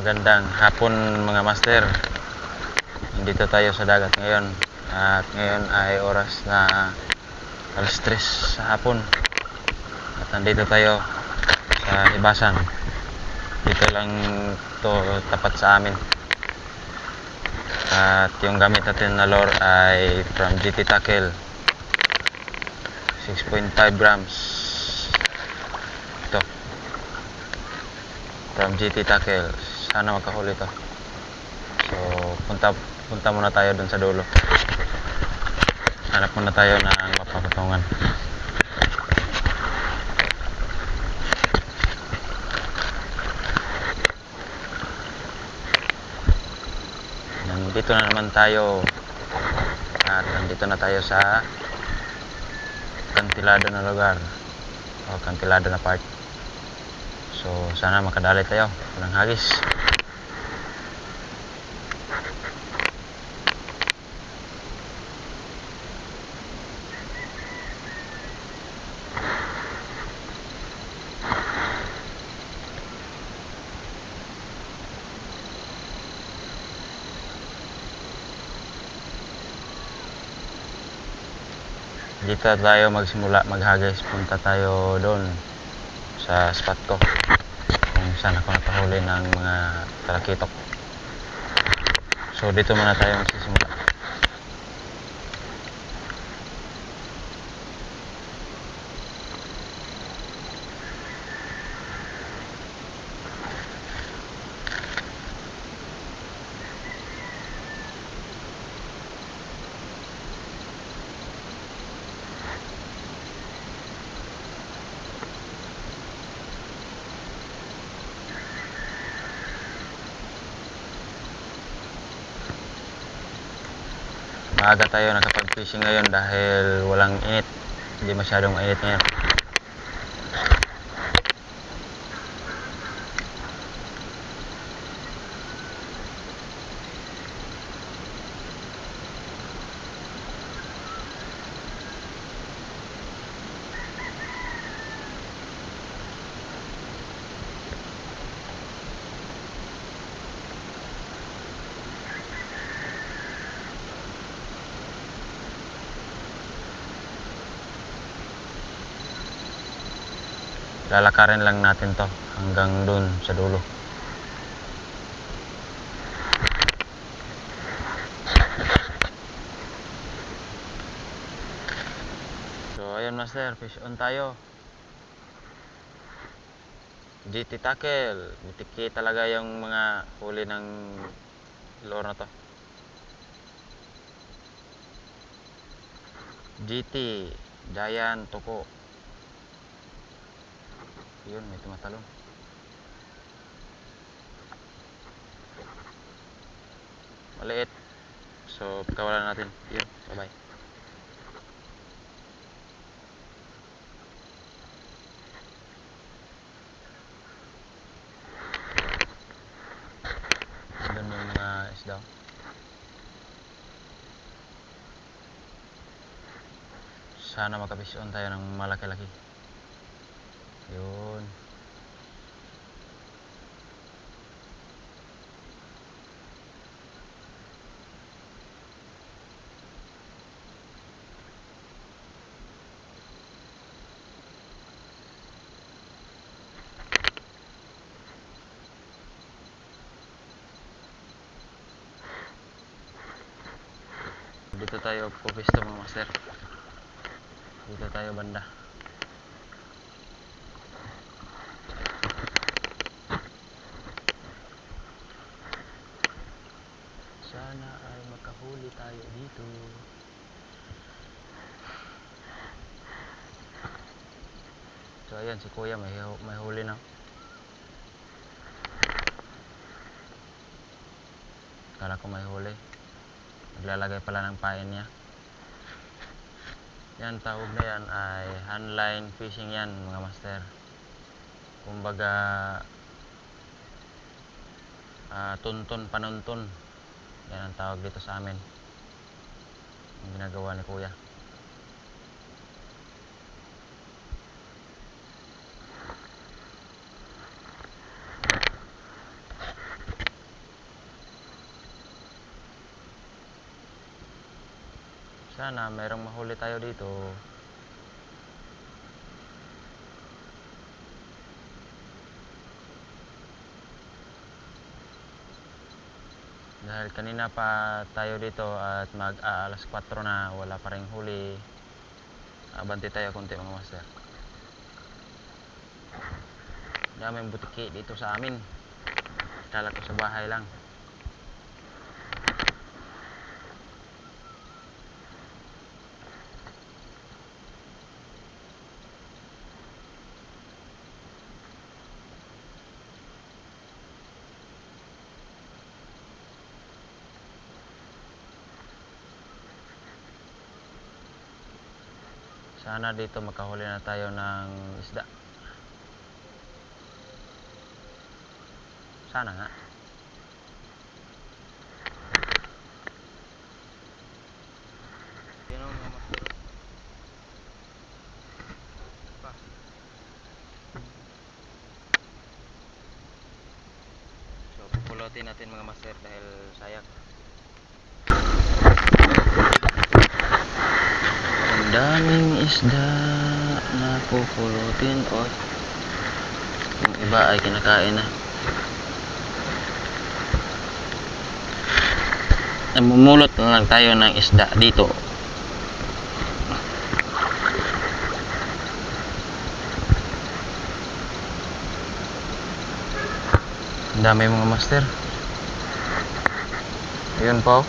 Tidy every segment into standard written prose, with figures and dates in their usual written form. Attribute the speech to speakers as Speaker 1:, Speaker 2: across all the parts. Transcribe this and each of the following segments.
Speaker 1: Magandang hapon mga master. Nandito tayo sa dagat ngayon. At ngayon ay oras na alas 3 sa hapon. At nandito tayo sa Hibasan. Dito lang to tapat sa amin. At yung gamit natin na lure ay from GT Tackle, 6.5 grams. Ito from GT Tackle. Sana makahuli to. So punta muna tayo dun sa dulo. Hanap muna tayo ng mapapatungan. Nandito na naman tayo. At nandito na tayo sa kantilado na lugar o kantilado na part. So sana makadali tayo ng hagis. Dito tayo magsimula maghagis. Punta tayo doon sa spot ko kung saan ako nakahuli ng mga talakitok. So dito muna tayo magsisimula. Maaga tayo nakapag-fishing ngayon dahil walang init. Hindi masyadong init ngayon. Lalakarin lang natin to hanggang dun sa dulo. So ayun master, fish on tayo. GT Tackle, bitiki talaga yung mga huli ng lure na to. GT Giant Tuko. Yun, may tumatalon. Maliit. So pagkawalan natin. Yun, bye bye. Doon yung mga isda. Sana makafish on tayo ng malaki-laki. Yun. Dito tayo pupisto mga master. Dito tayo banda. Sana ay makahuli tayo dito. So ayan si kuya may huli na. Kala ko may huli. Naglalagay pala ng pain niya. Yan, tawag na yan ay handline fishing yan mga master. Kumbaga tuntun panuntun. Yan ang tawag dito sa amin. Ang ginagawa ni kuya. Sana mayroong mahuli tayo dito. Dahil kanina pa tayo dito at alas 4 na, wala pa ring huli. Abante tayo konti mga master. Daming butiki dito sa amin. Kala ko sa bahay lang. Sana dito makahuli na tayo ng isda. Sana nga. Yan ang mga master. Pa. So, pupulutin natin mga master dahil sayang. Ang daming isda na pupulutin o yung iba ay kinakain na. Namumulot na lang tayo ng isda dito. Ang dami mga master. Ayun po.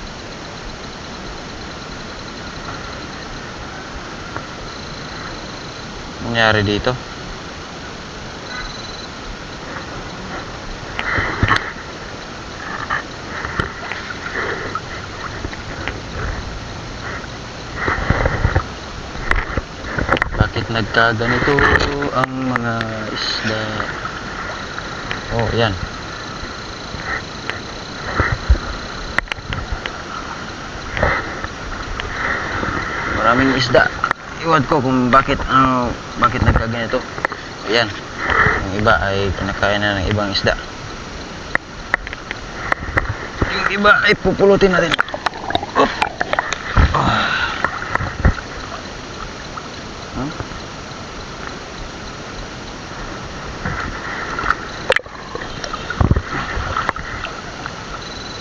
Speaker 1: Nangyari dito. Bakit nagkaganito ang mga isda? Oh, yan. Maraming isda. Iwan ko kung bakit nagkaganito. Ayan. Yung iba ay kinakain na ng ibang isda. Yung iba ay pupulutin natin. Oh.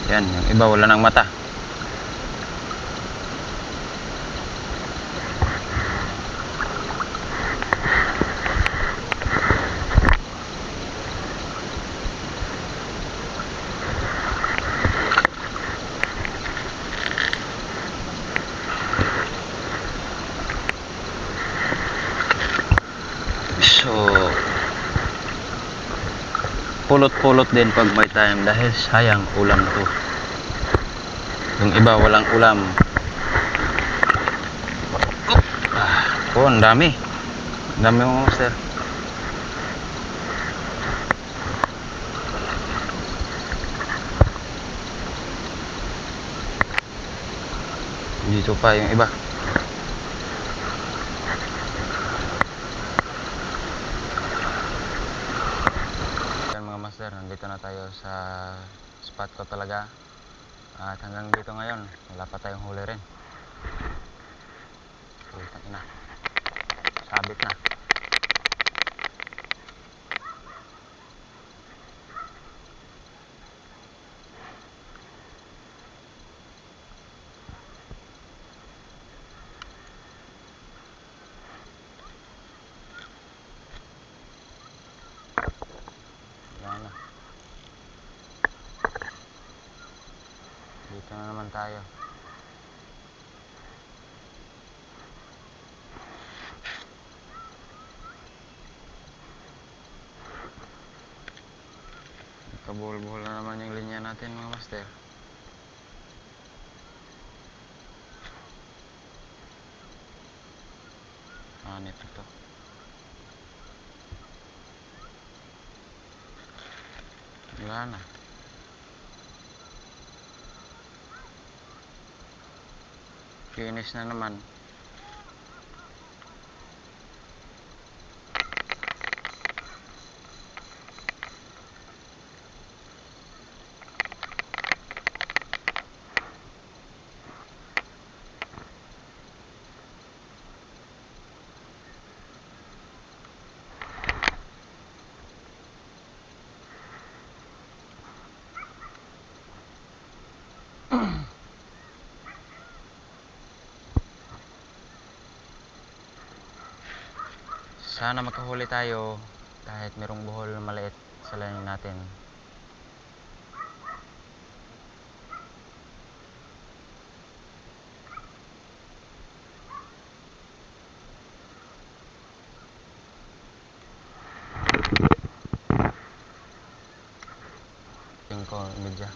Speaker 1: Yan, yung iba wala ng mata. So, pulot-pulot din pag may time dahil sayang ulam to. Yung iba walang ulam. Oh, ang dami. Ang dami mga master. Dito pa yung iba. Yan mga master, nandito na tayo sa spot ko talaga. At hanggang dito ngayon, wala pa tayong huli rin. Putang ina. Sabit na. Yan na. Dito na naman tayo. Kabuhol-buhol na naman yung linya natin mga master. Nito to. Wala na. Finish na naman. sana makahuli tayo kahit merong buhol na maliit sa laning natin. Ko media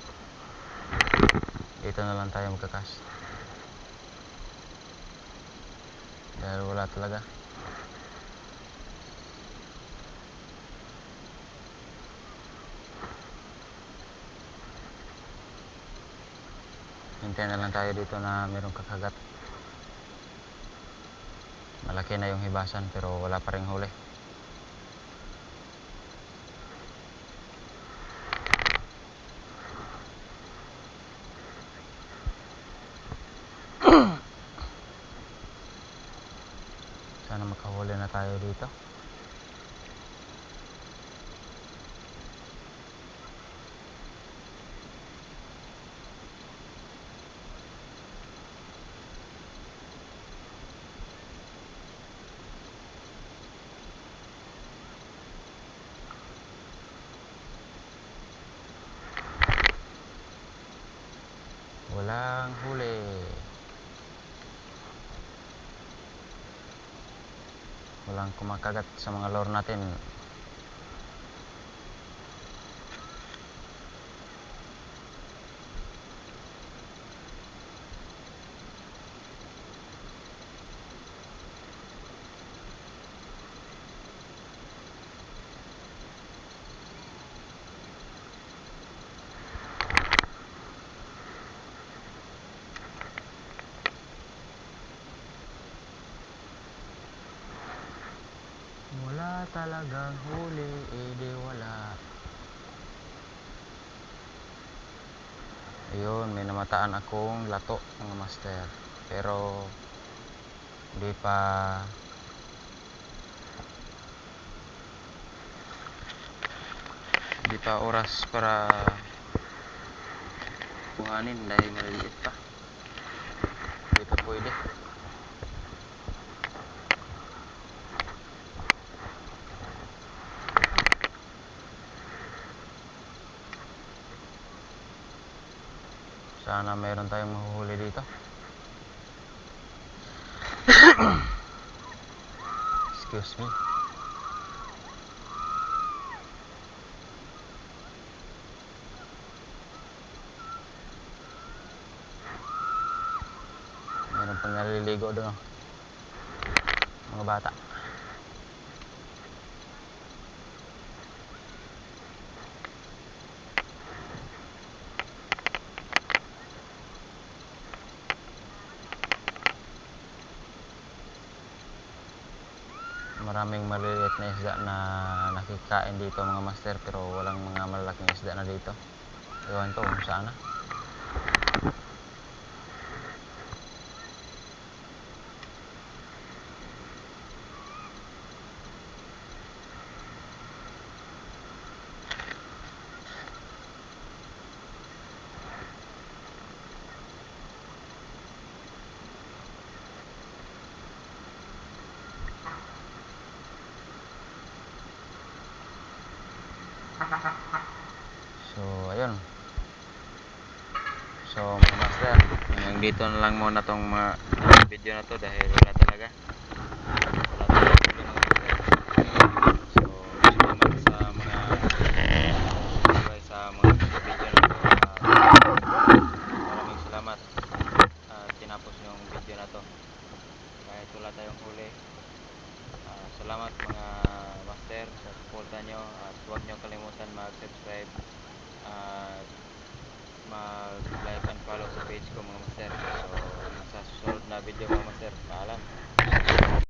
Speaker 1: dito na lang tayo magkakas dahil wala talaga. Hintayin na lang tayo dito na merong kakagat. Malaki na yung hibasan pero wala pa ring huli. Sana makahuli na tayo dito. Walang huli. Walang kumakagat sa mga lure natin. Wala talagang huli, edi wala. Ayun, may namataan akong lato mga master. Pero hindi pa oras para kuhanin dahil maliliit pa. Hindi pa pwede. Sana mayroon tayong mahuhuli dito. Excuse me. Mayroon pang naliligo doon, oh. Mga bata. Maraming maliliit na isda na nakikain dito mga master, pero walang mga malalaking isda na dito. Ewan ko kung saan na. So ayun. So mga master, hanggang dito na lang muna tong mga video na to dahil wala talaga huli mga master. So salamat sa mga subscribe sa mga video na to. Maraming salamat at tinapos yung video na to kahit wala tayong huli. Salamat mga master sa suporta nyo at huwag nyo kalimutan mag-subscribe at mag-like and follow sa page ko mga master. So sa susunod na video mga master, paalam.